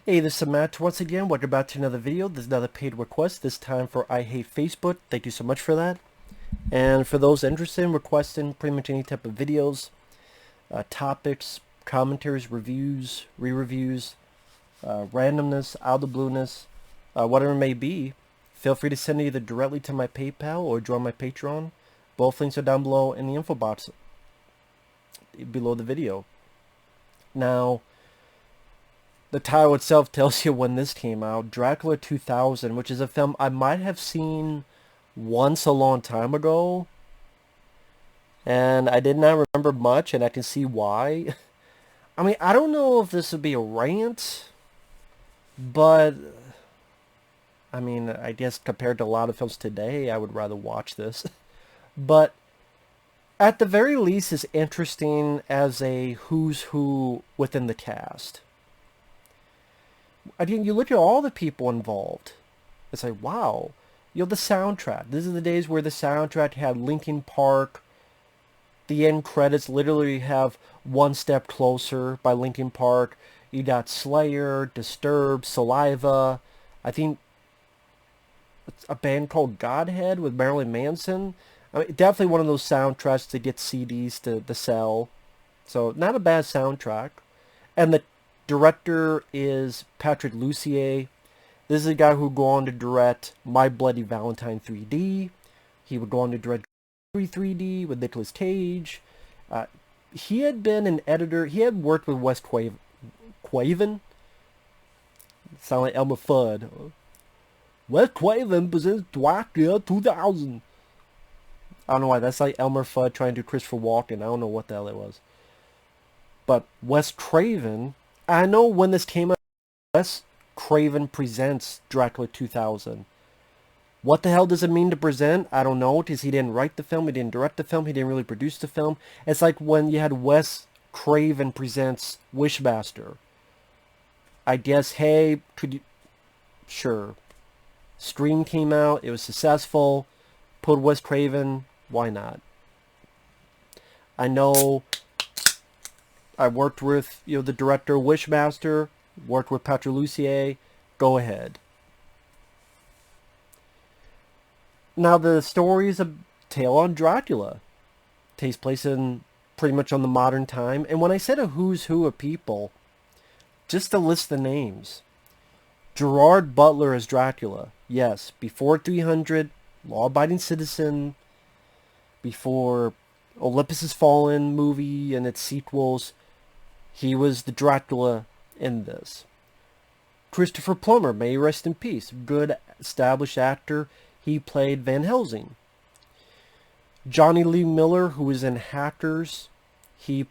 Hey, this is Matt once again. Welcome back to another video. This is another paid request, this time for I Hate Facebook. Thank you so much for that. And for those interested in requesting pretty much any type of videos, topics, commentaries, reviews, re-reviews, randomness, out of the blueness, whatever it may be, feel free to send it either directly to my PayPal or join my Patreon. Both links are down below in the info box below the video. Now, the title itself tells you when this came out. Dracula 2000, which is a film I might have seen once a long time ago. And I did not remember much, and I can see why. I mean, I don't know if this would be a rant, but I mean, I guess compared to a lot of films today, I would rather watch this. But at the very least, it's interesting as a who's who within the cast. Again, you look at all the people involved. It's like, wow. You know, the soundtrack. These are the days where the soundtrack had Linkin Park. The end credits literally have One Step Closer by Linkin Park. You got Slayer, Disturbed, Saliva. I think a band called Godhead with Marilyn Manson. I mean, definitely one of those soundtracks to get CDs to sell. So, not a bad soundtrack. And the director is Patrick Lussier. This is a guy who would go on to direct My Bloody Valentine 3D. He would go on to direct 3D with Nicolas Cage. He had been an editor. He had worked with Wes Craven. Sound like Elmer Fudd. Wes Craven presents Dracula 2000. I don't know why. That's like Elmer Fudd trying to do Christopher Walken. I don't know what the hell it was. But Wes Craven... I know when this came out, Wes Craven presents Dracula 2000. What the hell does it mean to present? I don't know, because he didn't write the film, he didn't direct the film, he didn't really produce the film. It's like when you had Wes Craven presents Wishmaster. I guess, hey, could you... Sure. Scream came out, it was successful. Put Wes Craven, why not? I know... I worked with, the director Wishmaster, worked with Patrick Lussier. Go ahead. Now, the story is a tale on Dracula. Takes place in pretty much on the modern time. And when I said a who's who of people, just to list the names. Gerard Butler as Dracula. Yes, before 300, law-abiding citizen. Before Olympus Has Fallen movie and its sequels. He was the Dracula in this. Christopher Plummer, may he rest in peace. Good established actor. He played Van Helsing. Jonny Lee Miller, who was in Hackers. He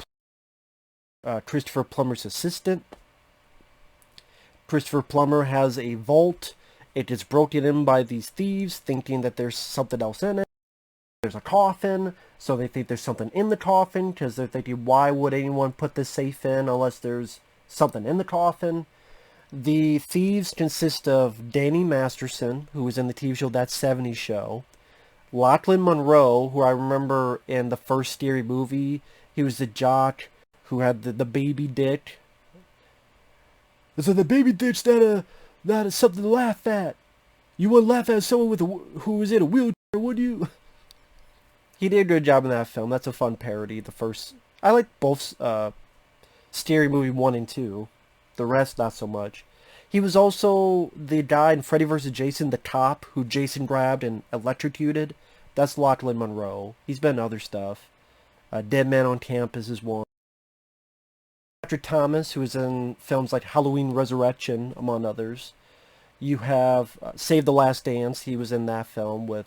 played Christopher Plummer's assistant. Christopher Plummer has a vault. It is broken in by these thieves, thinking that there's something else in it. There's a coffin, so they think there's something in the coffin, because they're thinking, why would anyone put this safe in unless there's something in the coffin? The thieves consist of Danny Masterson, who was in the TV show That 70s Show, Lachlan Monroe, who I remember in the first Scary Movie, he was the jock who had the baby dick. So the baby dick's that is something to laugh at. You wouldn't laugh at someone who was in a wheelchair, would you? He did a good job in that film. That's a fun parody. I like both Scary Movie 1 and 2. The rest, not so much. He was also the guy in Freddy vs. Jason, the cop who Jason grabbed and electrocuted. That's Lachlan Monroe. He's been in other stuff. Dead Man on Campus is one. Patrick Thomas, who is in films like Halloween Resurrection, among others. You have Save the Last Dance. He was in that film with...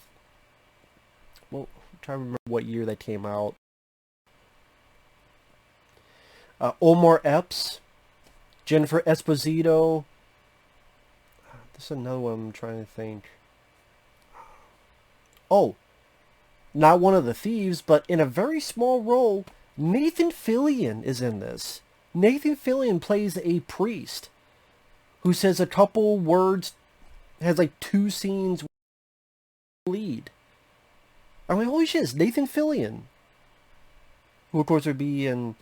Well, I'm trying to remember what year that came out. Omar Epps, Jennifer Esposito. This is another one I'm trying to think. Oh, not one of the thieves, but in a very small role, Nathan Fillion is in this. Nathan Fillion plays a priest who says a couple words, has like 2 scenes lead. I'm like, holy shit, it's Nathan Fillion. Who, of course, would be in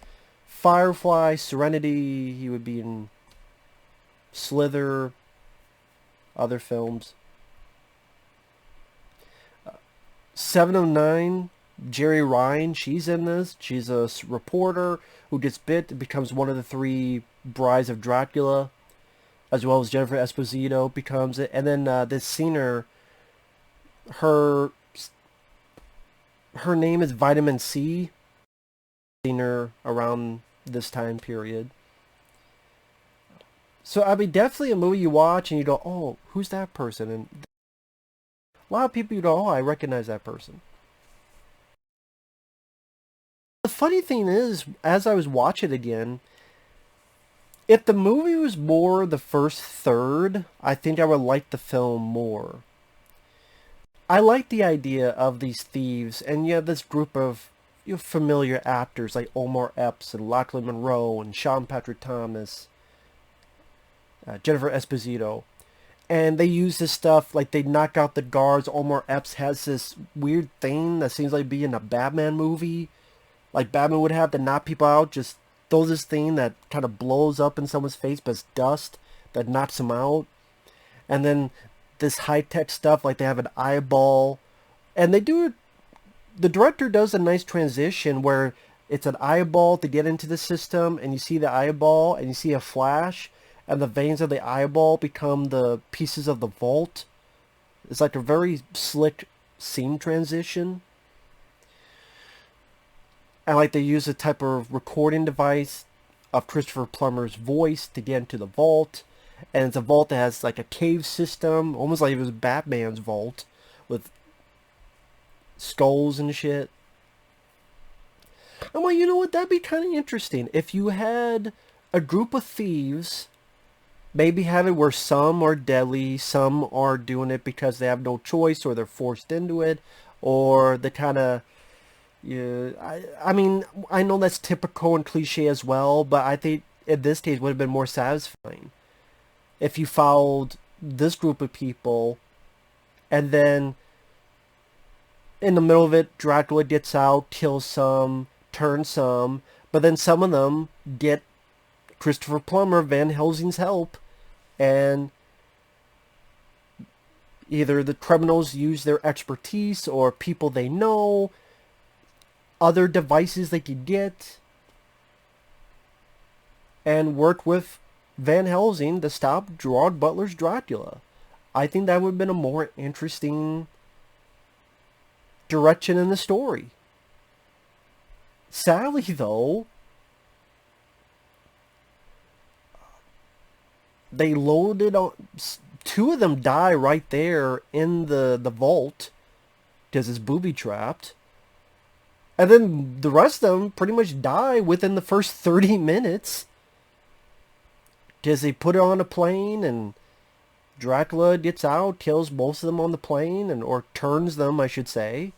Firefly, Serenity. He would be in Slither, other films. 709, Jeri Ryan, she's in this. She's a reporter who gets bit and becomes one of the three brides of Dracula, as well as Jennifer Esposito becomes it. And then this singer, her name is Vitamin C, singer around this time period. So, I mean, definitely a movie you watch and you go, oh, who's that person? And a lot of people you go, oh, I recognize that person. The funny thing is, as I was watching it again, if the movie was more the first third, I think I would like the film more. I like the idea of these thieves, and you have this group of familiar actors like Omar Epps and Lachlan Monroe and Sean Patrick Thomas, Jennifer Esposito. And they use this stuff, like they knock out the guards. Omar Epps has this weird thing that seems like being a Batman movie. Like Batman would have to knock people out, just throws this thing that kind of blows up in someone's face, but it's dust that knocks them out. And then this high-tech stuff, like they have an eyeball. And they do it, the director does a nice transition where it's an eyeball to get into the system, and you see the eyeball, and you see a flash, and the veins of the eyeball become the pieces of the vault. It's like a very slick scene transition. And like they use a type of recording device of Christopher Plummer's voice to get into the vault. And it's a vault that has like a cave system, almost like it was Batman's vault, with skulls and shit. I'm like, you know what, that'd be kind of interesting. If you had a group of thieves, maybe have it where some are deadly, some are doing it because they have no choice or they're forced into it, or they kind of, yeah, I mean, I know that's typical and cliche as well, but I think in this case would have been more satisfying if you followed this group of people, and then in the middle of it, Dracula gets out, kills some, turns some, but then some of them get Christopher Plummer, Van Helsing's help, and either the criminals use their expertise or people they know, other devices they could get, and work with Van Helsing to stop Gerard Butler's Dracula. I think that would have been a more interesting direction in the story. Sadly, though, they loaded on. Two of them die right there in the vault because it's booby trapped. And then the rest of them pretty much die within the first 30 minutes. Because they put it on a plane and Dracula gets out, kills most of them on the plane, or turns them, I should say.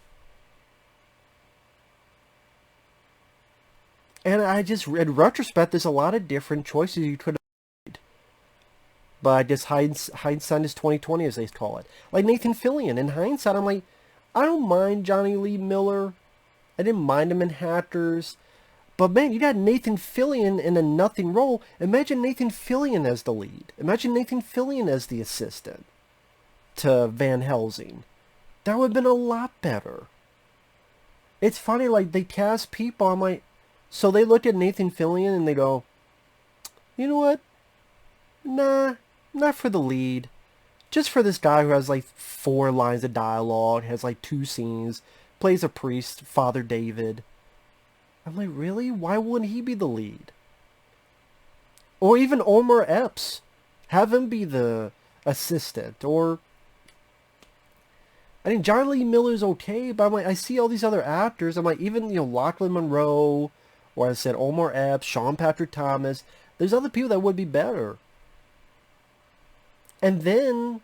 And I just, in retrospect, there's a lot of different choices you could have made. But I guess hindsight is 20/20, as they call it. Like Nathan Fillion. In hindsight, I'm like, I don't mind Jonny Lee Miller. I didn't mind him in Hackers. But man, you got Nathan Fillion in a nothing role. Imagine Nathan Fillion as the lead. Imagine Nathan Fillion as the assistant to Van Helsing. That would have been a lot better. It's funny, like, they cast people, I'm like, so they look at Nathan Fillion and they go, you know what? Nah, not for the lead. Just for this guy who has like 4 lines of dialogue, has like 2 scenes, plays a priest, Father David. I'm like, really? Why wouldn't he be the lead? Or even Omar Epps. Have him be the assistant. Or, I mean, Jonny Lee Miller's okay, but I'm like, I see all these other actors. I'm like, even, Lachlan Monroe, or I said Omar Epps, Sean Patrick Thomas. There's other people that would be better. And then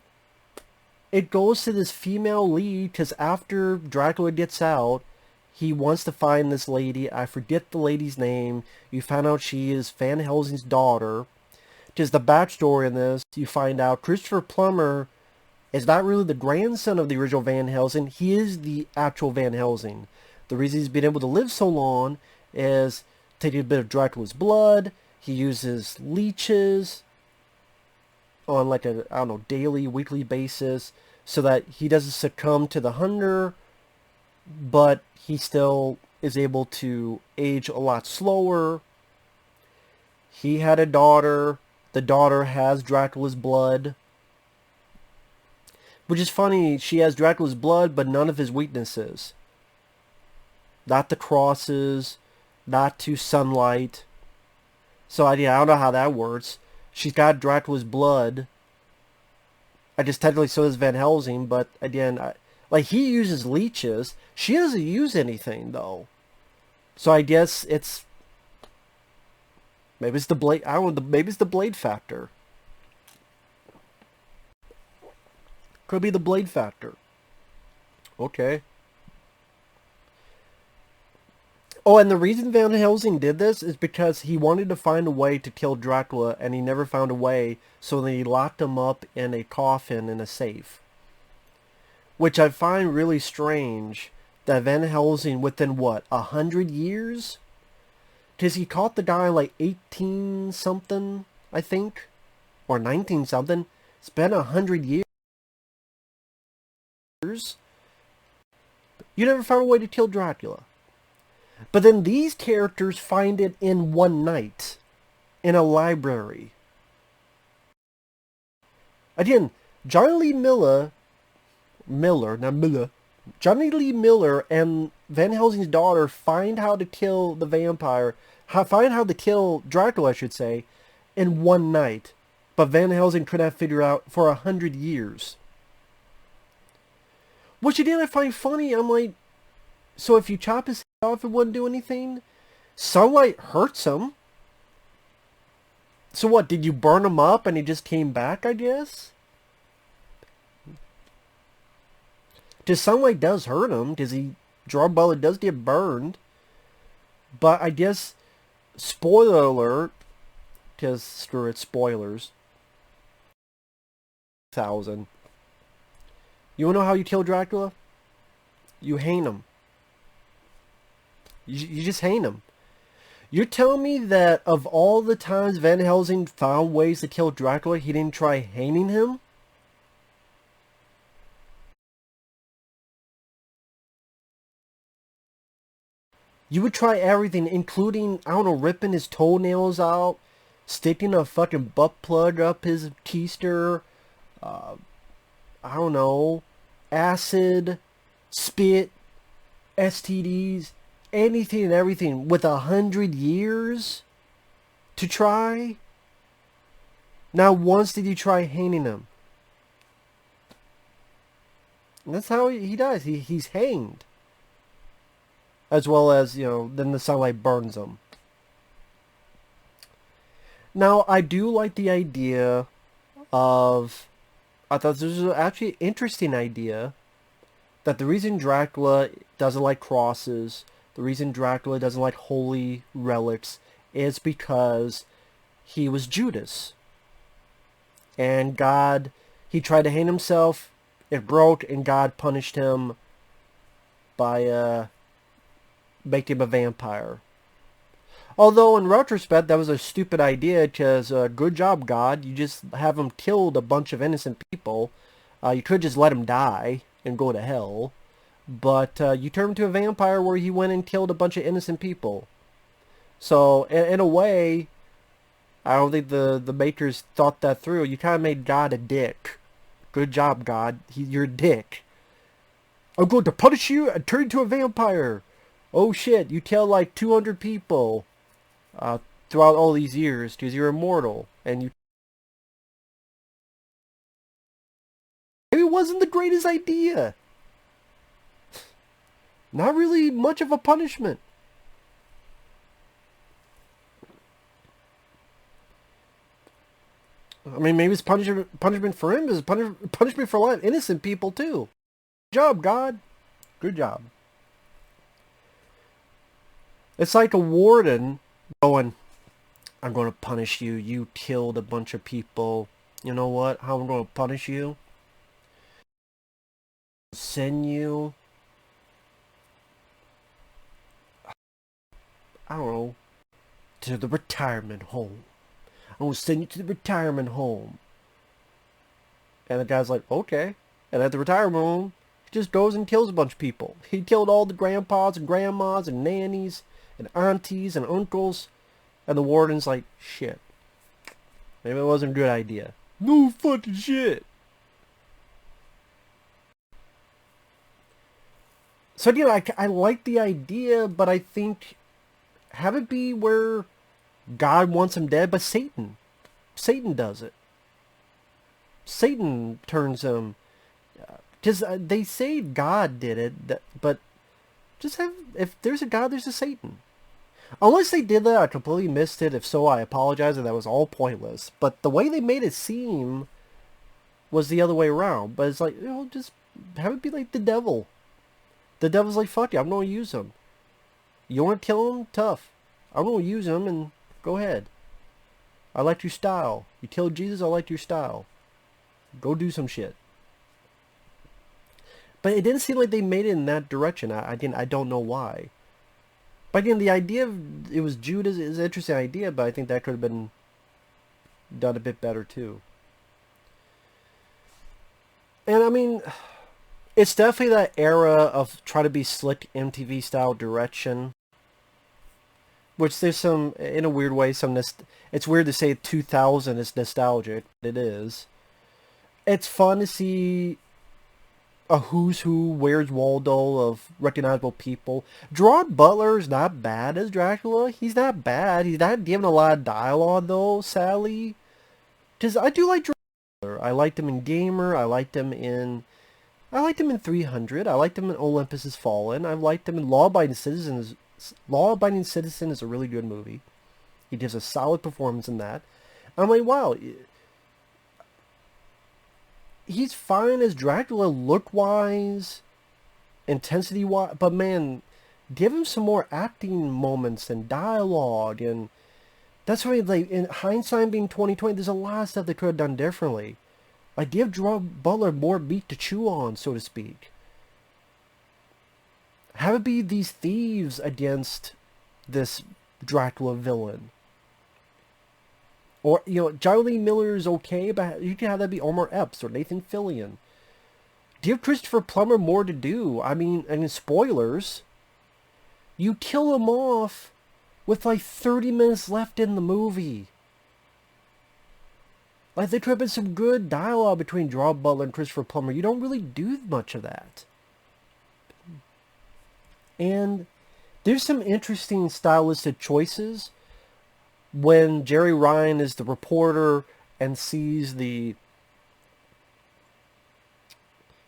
it goes to this female lead, because after Dracula gets out, he wants to find this lady. I forget the lady's name. You find out she is Van Helsing's daughter. Just the backstory in this, you find out Christopher Plummer is not really the grandson of the original Van Helsing. He is the actual Van Helsing. The reason he's been able to live so long is taking a bit of Dracula's blood. He uses leeches. on like a, I don't know, daily, weekly basis so that he doesn't succumb to the hunger, but he still is able to age a lot slower. He had a daughter. The daughter has Dracula's blood. Which is funny, she has Dracula's blood, but none of his weaknesses. Not the crosses, not to sunlight. So I don't know how that works. She's got Dracula's blood. I guess technically so does Van Helsing, but again, like he uses leeches. She doesn't use anything though. So I guess it's maybe it's the blade. I don't know. Maybe it's the blade factor. Could be the blade factor. Okay. Oh, and the reason Van Helsing did this is because he wanted to find a way to kill Dracula, and he never found a way, so then he locked him up in a coffin in a safe. Which I find really strange that Van Helsing, within what, 100 years? Because he caught the guy like 18-something, I think, or 19-something. It's been 100 years. You never found a way to kill Dracula. But then these characters find it in one night in a library. Again, Jonny Lee Miller, Jonny Lee Miller and Van Helsing's daughter find how to kill the vampire, find how to kill Dracula, I should say, in one night. But Van Helsing could have figured out for 100 years. Which again I find funny. I'm like, so if you chop his head off, it wouldn't do anything? Sunlight hurts him. So what, did you burn him up and he just came back, I guess? Because sunlight does hurt him, because Gerard Butler does get burned. But I guess, spoiler alert, because screw it, spoilers. 1,000. You wanna know how you kill Dracula? You hang him. You just hang him. You're telling me that of all the times Van Helsing found ways to kill Dracula, he didn't try hanging him? You would try everything, including, I don't know, ripping his toenails out, sticking a fucking butt plug up his keister, I don't know, acid, spit, STDs, anything and everything with 100 years to try? Now once did you try hanging him? And that's how he dies. He's hanged. As well as, you know, then the sunlight burns him. Now, I do like the idea of... I thought this was actually an interesting idea. That the reason Dracula doesn't like crosses, the reason Dracula doesn't like holy relics, is because he was Judas. And God, he tried to hang himself, it broke, and God punished him by making him a vampire. Although, in retrospect, that was a stupid idea, because good job, God. You just have him killed a bunch of innocent people. You could just let him die and go to hell. But you turned him to a vampire where he went and killed a bunch of innocent people. So, in a way, I don't think the makers thought that through. You kind of made God a dick. Good job, God. You're a dick. I'm going to punish you and turn you into a vampire. Oh shit, you killed like 200 people throughout all these years because you're immortal. And you... Maybe it wasn't the greatest idea. Not really much of a punishment. I mean, maybe it's punishment for him. It's punishment for a lot of innocent people, too. Good job, God. Good job. It's like a warden going, I'm going to punish you. You killed a bunch of people. You know what? How I'm going to punish you? Send you... I don't know. To the retirement home. I'm going to send you to the retirement home. And the guy's like, okay. And at the retirement home, he just goes and kills a bunch of people. He killed all the grandpas and grandmas and nannies and aunties and uncles. And the warden's like, shit. Maybe it wasn't a good idea. No fucking shit. So, I like the idea, but I think have it be where God wants him dead, but Satan does it. Satan turns him. Because they say God did it, but just have, if there's a God, there's a Satan. Unless they did that, I completely missed it. If so, I apologize, and that was all pointless. But the way they made it seem was the other way around. But it's like, just have it be like the devil. The devil's like, fuck you, I'm going to use him. You want to kill him? Tough. I'm going to use him, and go ahead. I like your style. You killed Jesus, I like your style. Go do some shit. But it didn't seem like they made it in that direction. I don't know why. But again, the idea of it was Judas is an interesting idea, but I think that could have been done a bit better too. And I mean, it's definitely that era of try to be slick MTV style direction. Which there's some, in a weird way, it's weird to say 2000 is nostalgic. It is. It's fun to see a who's who, Where's Waldo of recognizable people. Gerard Butler is not bad as Dracula. He's not bad. He's not giving a lot of dialogue though, sadly. Because I do like Gerard Butler. I liked him in Gamer. I liked him in 300. I liked him in Olympus Has Fallen. I liked him in Law Abiding Citizen. Law Abiding Citizen is a really good movie. He gives a solid performance in that. I'm like, wow. He's fine as Dracula look-wise, intensity-wise, but man, give him some more acting moments and dialogue, and that's why, like, in hindsight being 2020, there's a lot of stuff they could have done differently. Like, give Gerard Butler more meat to chew on, so to speak. Have it be these thieves against this Dracula villain. Or, Jonny Lee Miller is okay, but you can have that be Omar Epps or Nathan Fillion. Give Christopher Plummer more to do. I mean, spoilers. You kill him off with like 30 minutes left in the movie. Like, there could have been some good dialogue between Gerard Butler and Christopher Plummer. You don't really do much of that. And there's some interesting stylistic choices. When Jeri Ryan is the reporter and sees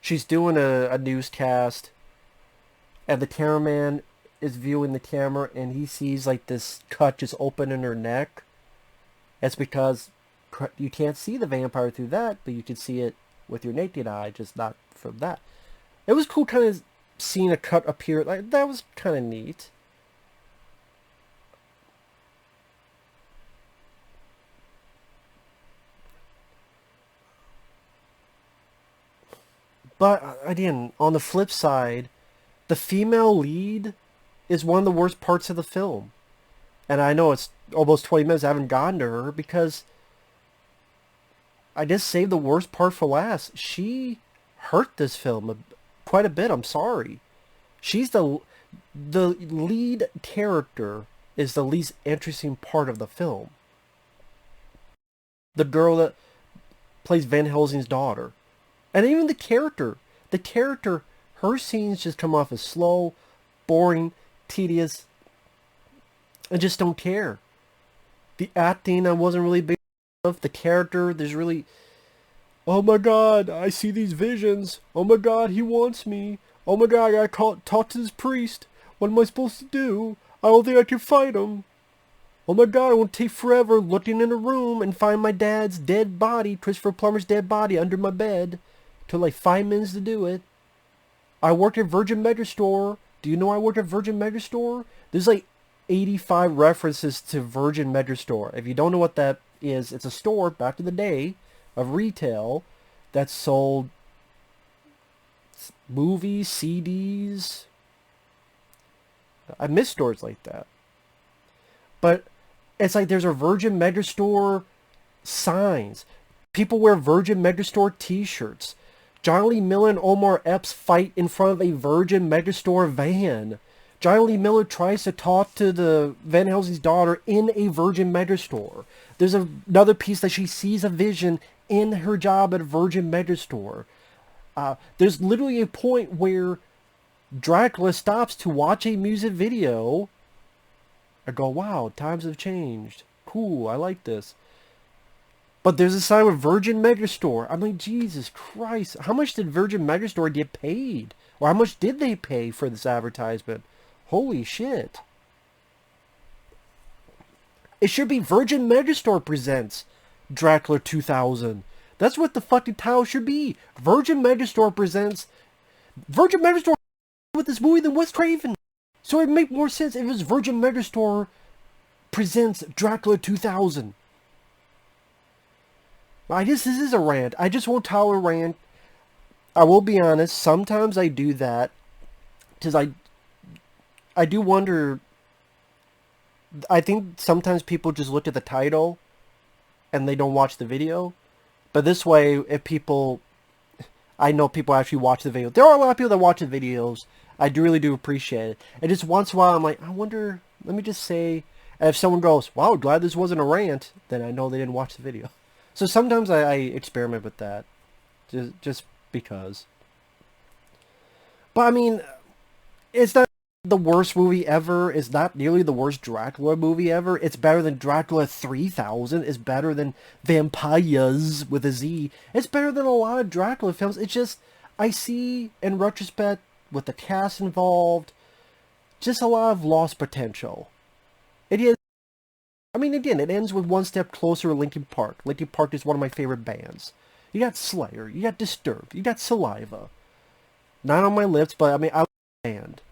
she's doing a newscast, and the cameraman is viewing the camera, and he sees like this cut just open in her neck. It's because you can't see the vampire through that, but you can see it with your naked eye, just not from that. It was cool kind of seeing a cut appear. Like, that was kind of neat. But again, on the flip side, the female lead is one of the worst parts of the film. And I know it's almost 20 minutes, I haven't gotten to her because I just saved the worst part for last. She hurt this film quite a bit, I'm sorry. She's the lead character is the least interesting part of the film. The girl that plays Van Helsing's daughter. And even the character, her scenes just come off as slow, boring, tedious, and just don't care. The acting, I wasn't really big enough. The character, there's really, oh my god, I see these visions. Oh my god, he wants me. Oh my god, I gotta talk to this priest. What am I supposed to do? I don't think I can fight him. Oh my god, it won't take forever looking in a room and find my dad's dead body, Christopher Plummer's dead body, under my bed. Took like 5 minutes to do it. I worked at Virgin Megastore. Do you know I worked at Virgin Megastore? There's like 85 references to Virgin Megastore. If you don't know what that is, it's a store back in the day of retail that sold movies, CDs. I miss stores like that. But it's like there's a Virgin Megastore signs. People wear Virgin Megastore t-shirts. Jonny Lee Miller and Omar Epps fight in front of a Virgin Megastore van. Jonny Lee Miller tries to talk to the Van Helsing's daughter in a Virgin Megastore. There's another piece that she sees a vision in her job at a Virgin Megastore. There's literally a point where Dracula stops to watch a music video. I go, wow, times have changed. Cool, I like this. But there's a sign with Virgin Megastore. I'm like, Jesus Christ. How much did Virgin Megastore get paid? Or how much did they pay for this advertisement? Holy shit. It should be Virgin Megastore presents Dracula 2000. That's what the fucking title should be. Virgin Megastore presents... Virgin Megastore with this movie than Wes Craven. So it'd make more sense if it was Virgin Megastore presents Dracula 2000. I guess this is a rant. I just won't tolerate a rant. I will be honest. Sometimes I do that. Because I do wonder... I think sometimes people just look at the title and they don't watch the video. But this way, if people... I know people actually watch the video. There are a lot of people that watch the videos. I really do appreciate it. And just once in a while, I'm like, I wonder... Let me just say... And if someone goes, wow, glad this wasn't a rant, then I know they didn't watch the video. So sometimes I experiment with that. Just because. But I mean, it's not the worst movie ever. It's not nearly the worst Dracula movie ever. It's better than Dracula 3000. It's better than Vampires with a Z. It's better than a lot of Dracula films. It's just, I see, in retrospect, with the cast involved, just a lot of lost potential. It is. I mean, again, it ends with One Step Closer to Linkin Park. Linkin Park is one of my favorite bands. You got Slayer, you got Disturbed, you got Saliva. Not on my lips, but I mean, I like the band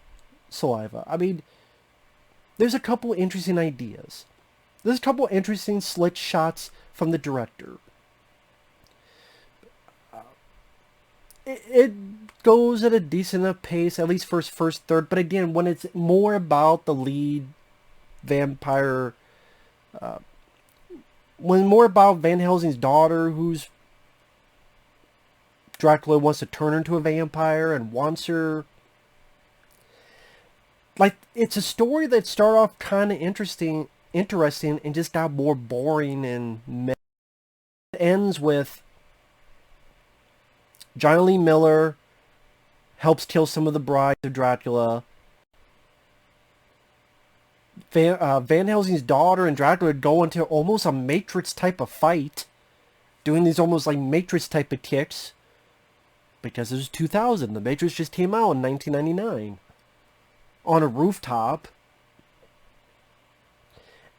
Saliva. I mean, there's a couple interesting ideas. There's a couple interesting slick shots from the director. It goes at a decent enough pace, at least first third. But again, when it's more about the lead vampire... when more about Van Helsing's daughter, who's Dracula wants to turn her into a vampire and wants her. Like, it's a story that started off kind of interesting, and just got more boring and it ends with Jonny Lee Miller helps kill some of the brides of Dracula. Van Helsing's daughter and Dracula go into almost a Matrix type of fight, doing these almost like Matrix type of kicks, because it was 2000. The Matrix just came out in 1999 on a rooftop.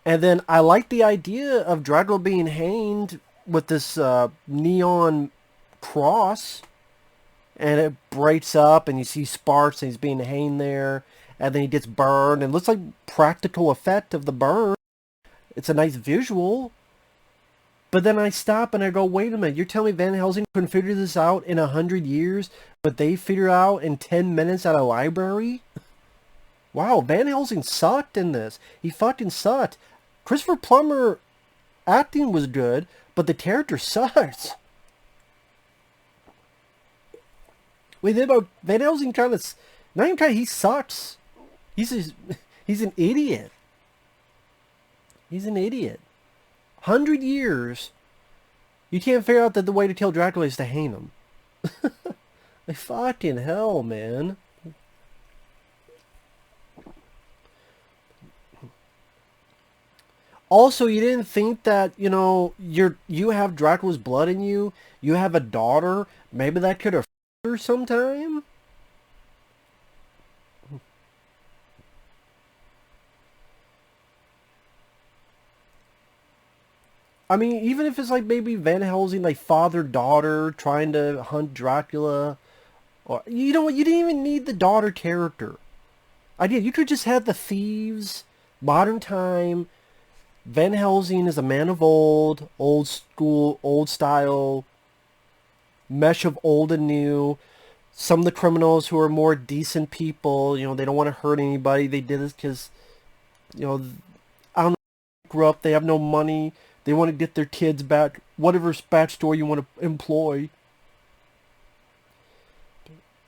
And then I like the idea of Dracula being hanged with this neon cross, and it breaks up and you see sparks and he's being hanged there. And then he gets burned, and it looks like practical effect of the burn. It's a nice visual. But then I stop and I go, wait a minute, you're telling me Van Helsing couldn't figure this out in 100 years, but they figure out in 10 minutes at a library? Wow, Van Helsing sucked in this. He fucking sucked. Christopher Plummer acting was good, but the character sucked. Wait, then about Van Helsing kind of... Not even kind of, he sucks. He's an idiot. He's an idiot. 100 years, you can't figure out that the way to kill Dracula is to hang him. Like, fucking hell, man. Also, you didn't think that, you know, you have Dracula's blood in you. You have a daughter. Maybe that could have her sometime? I mean, even if it's like maybe Van Helsing, like father-daughter trying to hunt Dracula. Or, you know what, you didn't even need the daughter character. You could just have the thieves, modern time. Van Helsing is a man of old school, old style, mesh of old and new. Some of the criminals who are more decent people, you know, they don't want to hurt anybody. They did this because, you know, I don't know, grew up, they have no money. They want to get their kids back, whatever backstory you want to employ.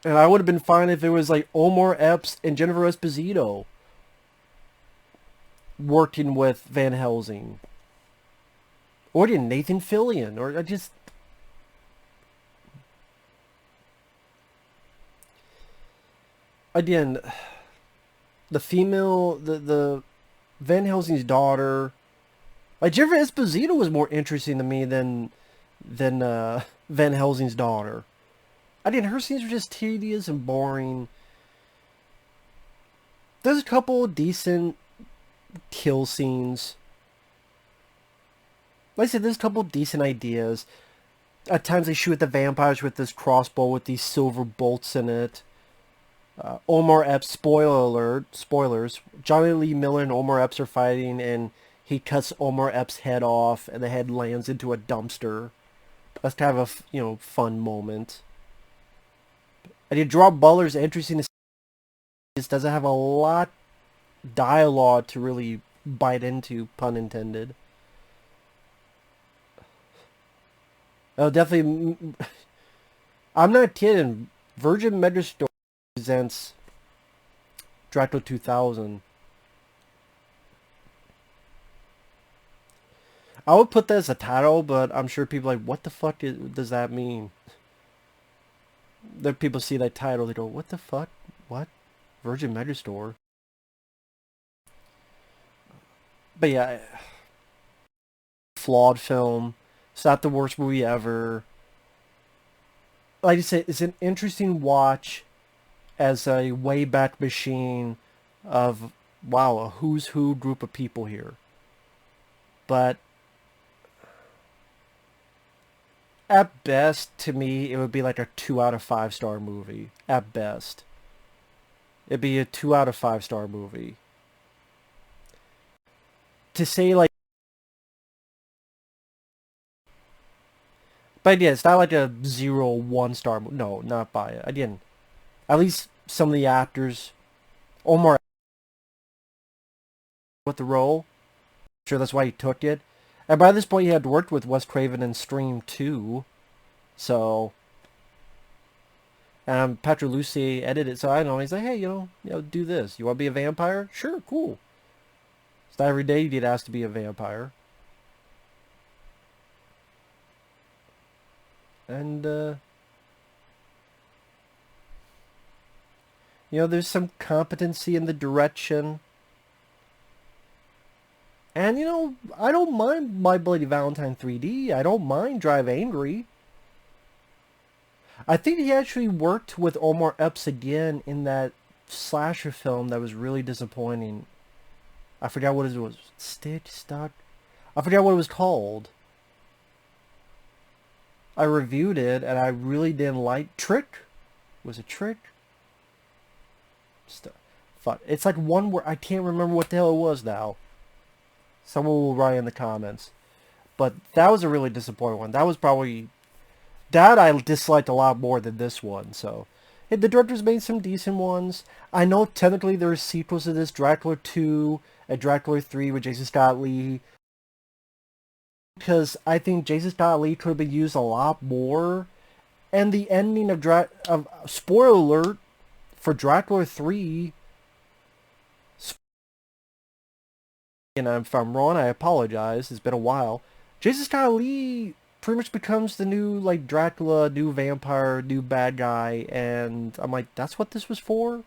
And I would have been fine if it was like Omar Epps and Jennifer Esposito working with Van Helsing. Or did Nathan Fillion. Or I just... Again, the female, the Van Helsing's daughter... Like, Jennifer Esposito was more interesting to me than Van Helsing's daughter. Again, her scenes were just tedious and boring. There's a couple decent kill scenes. Like I said, there's a couple decent ideas. At times they shoot the vampires with this crossbow with these silver bolts in it. Omar Epps, spoiler alert, spoilers. Jonny Lee Miller and Omar Epps are fighting, and he cuts Omar Epps' head off, and the head lands into a dumpster. That's kind of a fun moment. And Gerard Butler's interesting. This doesn't have a lot dialogue to really bite into, pun intended. Oh, definitely. I'm not kidding. Virgin Megastore presents Dracula 2000. I would put that as a title, but I'm sure people are like, what the fuck does that mean? Then people see that title, they go, what the fuck? What? Virgin Megastore? But yeah, flawed film. It's not the worst movie ever. Like I said, it's an interesting watch as a Wayback Machine of, wow, a who's who group of people here. But at best, to me, it would be like a 2 out of 5 star movie. At best. It'd be a 2 out of 5 star movie. To say like... But yeah, it's not like a 0, 1 star movie. No, not by it. Again, at least some of the actors... Omar with the role. I'm sure that's why he took it. And by this point, he had worked with Wes Craven in Scream 2. So... Patrick Lussier edited, so I know, he's like, hey, do this. You want to be a vampire? Sure, cool. It's not every day you get asked to be a vampire. And, there's some competency in the direction. And, I don't mind My Bloody Valentine 3D. I don't mind Drive Angry. I think he actually worked with Omar Epps again in that slasher film that was really disappointing. I forgot what it was. Stuck? I forgot what it was called. I reviewed it, and I really didn't like... Trick? Was it Trick? Fuck. It's like one where I can't remember what the hell it was now. Someone will write in the comments. But that was a really disappointing one. That was probably... That I disliked a lot more than this one, so... The director's made some decent ones. I know technically there's sequels to this, Dracula 2 and Dracula 3 with Jason Scott Lee. Because I think Jason Scott Lee could have been used a lot more. And the ending of spoiler alert for Dracula 3... And if I'm wrong, I apologize. It's been a while. Jason Scott Lee pretty much becomes the new, like, Dracula, new vampire, new bad guy, and I'm like, that's what this was for?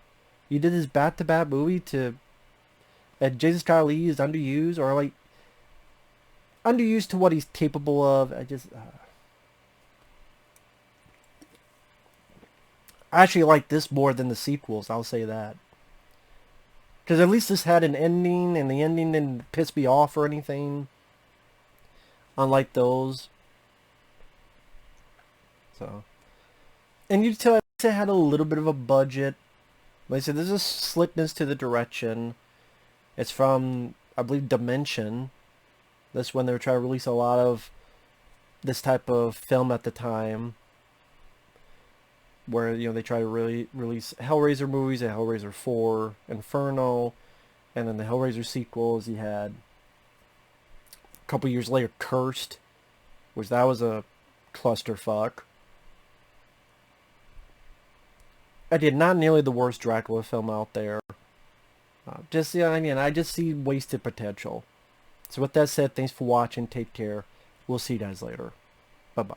You did this bat-to-bat movie to... And Jason Scott Lee is underused, or, like, underused to what he's capable of. I actually like this more than the sequels, I'll say that. Because at least this had an ending, and the ending didn't piss me off or anything. Unlike those. So, and you can tell it had a little bit of a budget. Like I said, there's a slickness to the direction. It's from, I believe, Dimension. That's when they were trying to release a lot of this type of film at the time. Where, they try to really release Hellraiser movies, and Hellraiser 4, Inferno, and then the Hellraiser sequels. You had A couple years later, Cursed, which that was a clusterfuck. I did not nearly the worst Dracula film out there. I just see wasted potential. So with that said, thanks for watching. Take care. We'll see you guys later. Bye-bye.